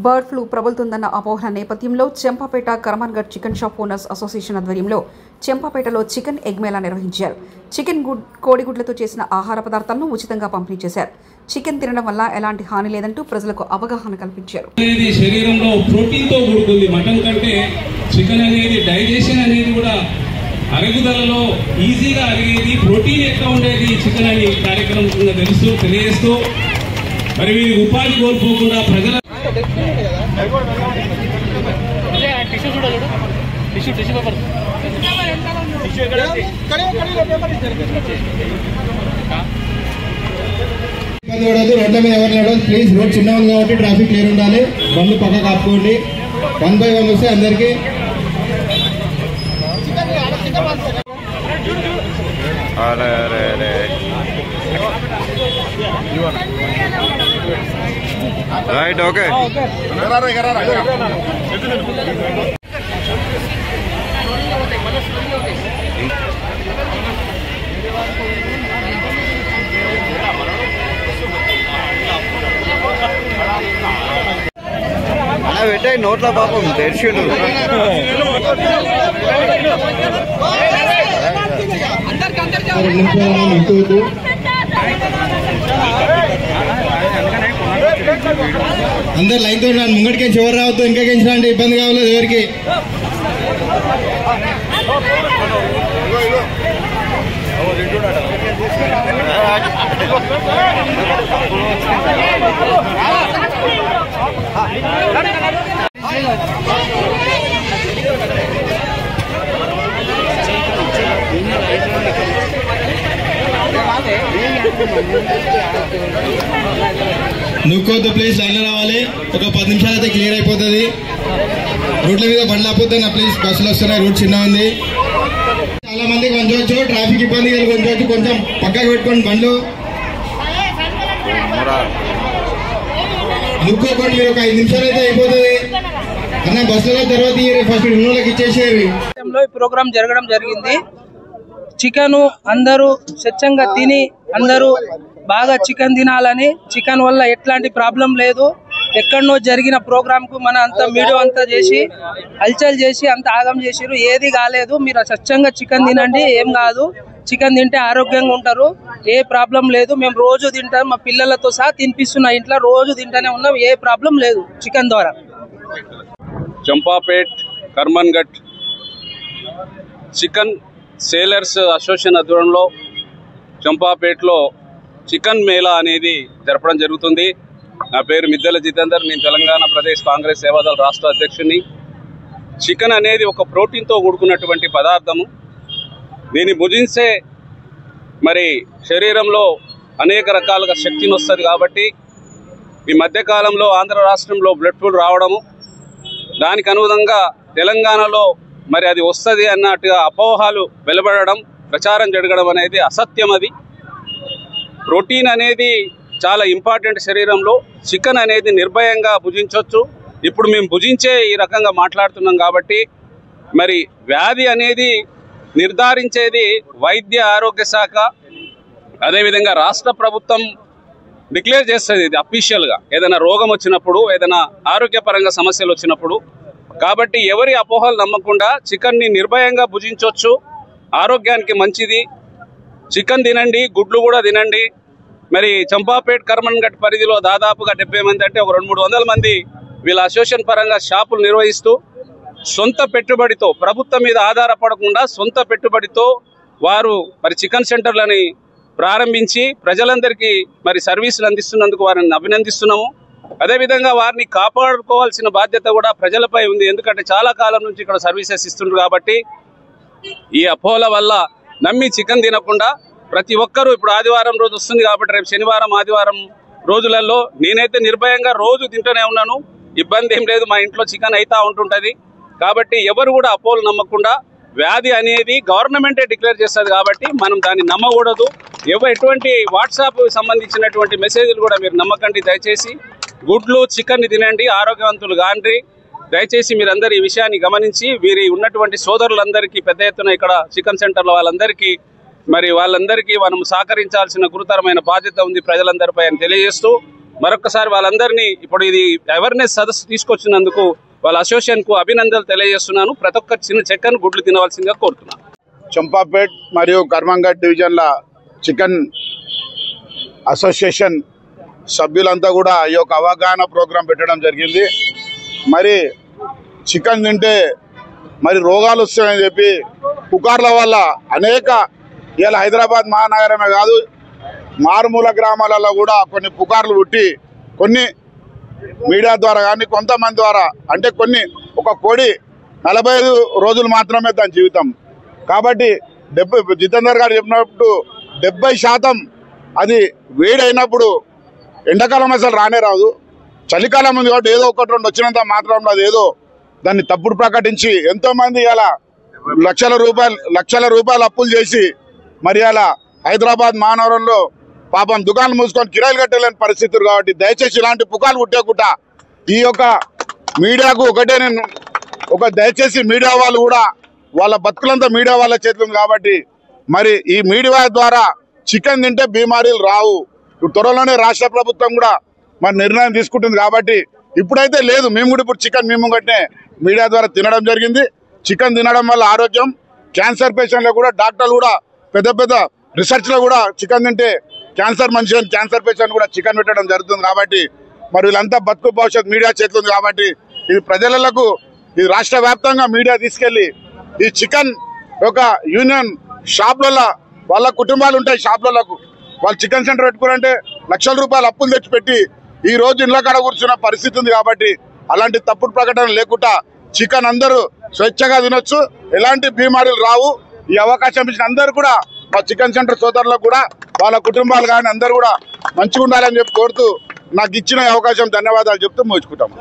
Bird flu ప్రబలుతుందన్న అపోహల నేపథ్యంలో Champapet Karmanghat chicken shop owners association ఆధ్వర్యంలో చెంపాపేటలో chicken egg Mela నిర్వహించారు. చికెన్ కోడిగుడ్లతో చేసిన ఆహార పదార్థాలను ఉచితంగా పంపిణీ చేశారు. చికెన్ తినడం వల్ల ఎలాంటి హాని లేదంటూ ప్రజలకు అవగాహన కల్పించారు. శరీరంలో ప్రోటీన్ తో కూడుకుంది. మటన్ కంటే చికెన్ అనేది డైజెషన్ అనేది కూడా అరుగుదలలో ఈజీగా అరిగేది, ప్రోటీన్ ఎక్కువ ఉండేది చికెన్ అని కార్యక్రమం తెలియజేస్తూ మరి వీరి ఉపాధి కోల్పోకుండా ప్రజల రోడ్ల మీద ఎవరు నడవదు. ప్లీజ్ రోడ్ చిన్న ఉంది కాబట్టి ట్రాఫిక్ క్లియర్ ఉండాలి. బండ్లు పక్క కాపుకోండి. 1 by 1 వస్తే అందరికి రైట్. ఓకే అలా పెట్టాయి నోట్ల పాపం తెరిచిండు. అందరు లైన్ తో ముంగడికి చివరి రావద్దు. ఇంకా రండి, ఇబ్బంది కావలేదు ఎవరికి. నువ్వుకోద్దు ప్లీజ్, లైన్లో రావాలి. ఒక 10 నిమిషాలు అయితే క్లియర్ అయిపోతుంది. రోడ్ల మీద బండ్లు ఆపుతున్నా ప్లీజ్. బస్సులు వస్తున్నాయి, రోడ్ చిన్న ఉంది. చాలా మందికి వంచవచ్చు, ట్రాఫిక్ ఇబ్బంది వంచవచ్చు. కొంచెం పక్కకు పెట్టుకోండి బండ్లు. నువ్వుకోకండి, మీరు ఒక 5 నిమిషాలు అయితే అయిపోతుంది అన్న. బస్సుల తర్వాత ఫస్ట్ ఇళ్ళకి ఇచ్చేసేది. ఈ ప్రోగ్రామ్ జరగడం జరిగింది. చికెన్ అందరూ స్వచ్ఛంగా తిని అందరూ బాగా చికెన్ తినాలని, చికెన్ వల్ల ఎట్లాంటి ప్రాబ్లం లేదు. ఎక్కడనో జరిగిన ప్రోగ్రామ్ కు మన అంత మీడియా అంతా చేసి హల్చల్ చేసి అంత ఆగం చేసిరు. ఏది కాలేదు, మీరు స్వచ్ఛంగా చికెన్ తినండి, ఏం కాదు. చికెన్ తింటే ఆరోగ్యంగా ఉంటారు, ఏ ప్రాబ్లం లేదు. మేము రోజు తింటాం, మా పిల్లలతో సహా తినిపిస్తున్నా. ఇంట్లో రోజు తింటానే ఉన్నాం, ఏ ప్రాబ్లం లేదు చికెన్ ద్వారా. Champapet Karmanghat chicken sellers association ఆధ్వర్యంలో చంపాపేట్లో చికెన్ మేళా అనేది జరపడం జరుగుతుంది. నా పేరు మిద్దెల జితేందర్, నేను తెలంగాణ ప్రదేశ్ కాంగ్రెస్ సేవాదళ రాష్ట్ర అధ్యక్షుడిని. చికెన్ అనేది ఒక ప్రోటీన్తో కూడుకున్నటువంటి పదార్థము. దీన్ని భుజించే మరి శరీరంలో అనేక రకాలుగా శక్తిని వస్తుంది. కాబట్టి ఈ మధ్యకాలంలో ఆంధ్ర రాష్ట్రంలో బ్లడ్ ఫ్లూ రావడము, దానికి అనుగుణంగా తెలంగాణలో మరి అది వస్తుంది అన్నట్టుగా అపోహలు వెలువడడం, ప్రచారం జరగడం అనేది అసత్యం. అది ప్రోటీన్ అనేది చాలా ఇంపార్టెంట్ శరీరంలో. చికెన్ అనేది నిర్భయంగా భుజించవచ్చు. ఇప్పుడు మేము భుజించే ఈ రకంగా మాట్లాడుతున్నాం కాబట్టి మరి వ్యాధి అనేది నిర్ధారించేది వైద్య ఆరోగ్య శాఖ, అదేవిధంగా రాష్ట్ర ప్రభుత్వం డిక్లేర్ చేస్తుంది. ఇది అఫీషియల్గా ఏదైనా రోగం వచ్చినప్పుడు, ఏదైనా ఆరోగ్యపరంగా సమస్యలు వచ్చినప్పుడు. కాబట్టి ఎవరి అపోహలు నమ్మకుండా చికెన్ని నిర్భయంగా భుజించవచ్చు, ఆరోగ్యానికి మంచిది. చికెన్ తినండి, గుడ్లు కూడా తినండి. మరి చంపాపేట్ కర్మన్ఘట్ పరిధిలో దాదాపుగా 70 మంది, అంటే ఒక 200-300 మంది వీళ్ళ అసోసియేషన్ పరంగా షాపులు నిర్వహిస్తూ సొంత పెట్టుబడితో, ప్రభుత్వం మీద ఆధారపడకుండా సొంత పెట్టుబడితో వారు మరి చికెన్ సెంటర్లని ప్రారంభించి ప్రజలందరికీ మరి సర్వీసులు అందిస్తున్నందుకు వారిని అభినందిస్తున్నాము. అదేవిధంగా వారిని కాపాడుకోవాల్సిన బాధ్యత కూడా ప్రజలపై ఉంది. ఎందుకంటే చాలా కాలం నుంచి ఇక్కడ సర్వీసెస్ ఇస్తుండ్రు. కాబట్టి ఈ అపోహల వల్ల నమ్మి చికెన్ తినకుండా ప్రతి ఒక్కరూ, ఇప్పుడు ఆదివారం రోజు వస్తుంది కాబట్టి రేపు శనివారం ఆదివారం రోజులలో నేనైతే నిర్భయంగా రోజు తింటూనే ఉన్నాను, ఇబ్బంది ఏం లేదు. మా ఇంట్లో చికెన్ అయితే ఉంటుంటుంది. కాబట్టి ఎవరు కూడా అపోహలు నమ్మకుండా, వ్యాధి అనేది గవర్నమెంటే డిక్లేర్ చేస్తుంది కాబట్టి మనం దాన్ని నమ్మకూడదు. ఎటువంటి వాట్సాప్ సంబంధించినటువంటి మెసేజ్లు కూడా మీరు నమ్మకండి. దయచేసి గుడ్లు చికెన్ తినండి, ఆరోగ్యవంతులు కాండి. దయచేసి మీరందరూ ఈ విషయాన్ని గమనించి వీరి ఉన్నటువంటి సోదరులందరికీ పెద్ద ఎత్తున ఇక్కడ చికెన్ సెంటర్ల వాళ్ళందరికీ మనం సహకరించాల్సిన గురుతరమైన బాధ్యత ఉంది ప్రజలందరిపై అని తెలియజేస్తూ మరొకసారి వాళ్ళందరినీ ఇప్పుడు ఇది అవేర్నెస్ సదస్సు తీసుకొచ్చినందుకు వాళ్ళ అసోసియేషన్కు అభినందనలు తెలియజేస్తున్నాను. ప్రతి ఒక్క చిన్న చికెన్ గుడ్లు తినవలసిందిగా కోరుతున్నాను. చంపాపేట్ మరియు కర్మంఘట్ డివిజన్ల చికెన్ అసోసియేషన్ సభ్యులంతా కూడా ఈ యొక్క అవగాహన ప్రోగ్రాం పెట్టడం జరిగింది. మరి చికెన్ తింటే మరి రోగాలు వస్తాయని చెప్పి పుకార్ల వల్ల అనేక ఇలా హైదరాబాద్ మహానగరమే కాదు మారుమూల గ్రామాలలో కూడా కొన్ని పుకార్లు పుట్టి కొన్ని మీడియా ద్వారా కానీ కొంతమంది ద్వారా అంటే ఒక కోడి 45 రోజులు మాత్రమే దాని జీవితం. కాబట్టి జితేందర్ గారు చెప్పినప్పుడు 70% అది వేడైనప్పుడు ఎండాకాలం అసలు రానే రాదు. చలికాలం ఉంది కాబట్టి ఏదో ఒకటి రెండు వచ్చినంత మాత్రం అది ఏదో దాన్ని తప్పుడు ప్రకటించి ఎంతోమంది ఇలా లక్షల రూపాయలు అప్పులు చేసి మరి అలా హైదరాబాద్ మహానగరంలో పాపం దుకాణాలు మూసుకొని కిరాయిలు కట్టలేని పరిస్థితులు. కాబట్టి దయచేసి ఇలాంటి పుకార్లు పుట్టేకుండా ఈ యొక్క మీడియాకు ఒకటే నేను దయచేసి మీడియా వాళ్ళు కూడా వాళ్ళ బతుకులంతా మీడియా వాళ్ళ చేతులు ఉంది. కాబట్టి మరి ఈ మీడియా ద్వారా చికెన్ తింటే బీమారీలు రావు. త్వరలోనే రాష్ట్ర ప్రభుత్వం కూడా మరి నిర్ణయం తీసుకుంటుంది. కాబట్టి ఇప్పుడైతే లేదు, మేము కూడా ఇప్పుడు చికెన్ మేము గట్టే మీడియా ద్వారా తినడం జరిగింది. చికెన్ తినడం వల్ల ఆరోగ్యం, క్యాన్సర్ పేషెంట్లు కూడా డాక్టర్లు కూడా పెద్ద రీసెర్చ్లో కూడా చికెన్ తింటే క్యాన్సర్ మనిషి క్యాన్సర్ పేషెంట్ కూడా చికెన్ పెట్టడం జరుగుతుంది. కాబట్టి మరి వీళ్ళంతా బతుకు భవిష్యత్ మీడియా చేతుంది. కాబట్టి ఇది ప్రజలకు ఇది రాష్ట్ర వ్యాప్తంగా మీడియా తీసుకెళ్లి ఈ చికెన్ ఒక యూనియన్ షాప్లలో వాళ్ళ కుటుంబాలు ఉంటాయి, షాప్లకు వాళ్ళు చికెన్ సెంటర్ పెట్టుకున్నారంటే లక్షల రూపాయలు అప్పులు తెచ్చిపెట్టి ఈ రోజు ఇళ్ళ కాడ కూర్చున్న పరిస్థితి ఉంది. కాబట్టి అలాంటి తప్పుడు ప్రకటన లేకుండా చికెన్ అందరూ స్వేచ్ఛగా తినొచ్చు, ఎలాంటి బీమారీలు రావు. ఈ అవకాశం ఇచ్చిన అందరూ కూడా మా చికెన్ సెంటర్ సోదరులకు కూడా వాళ్ళ కుటుంబాలు కానీ అందరూ కూడా మంచిగా ఉండాలని చెప్పి కోరుతూ నాకు ఇచ్చిన అవకాశం ధన్యవాదాలు చెప్తూ ముగించుకుంటాము.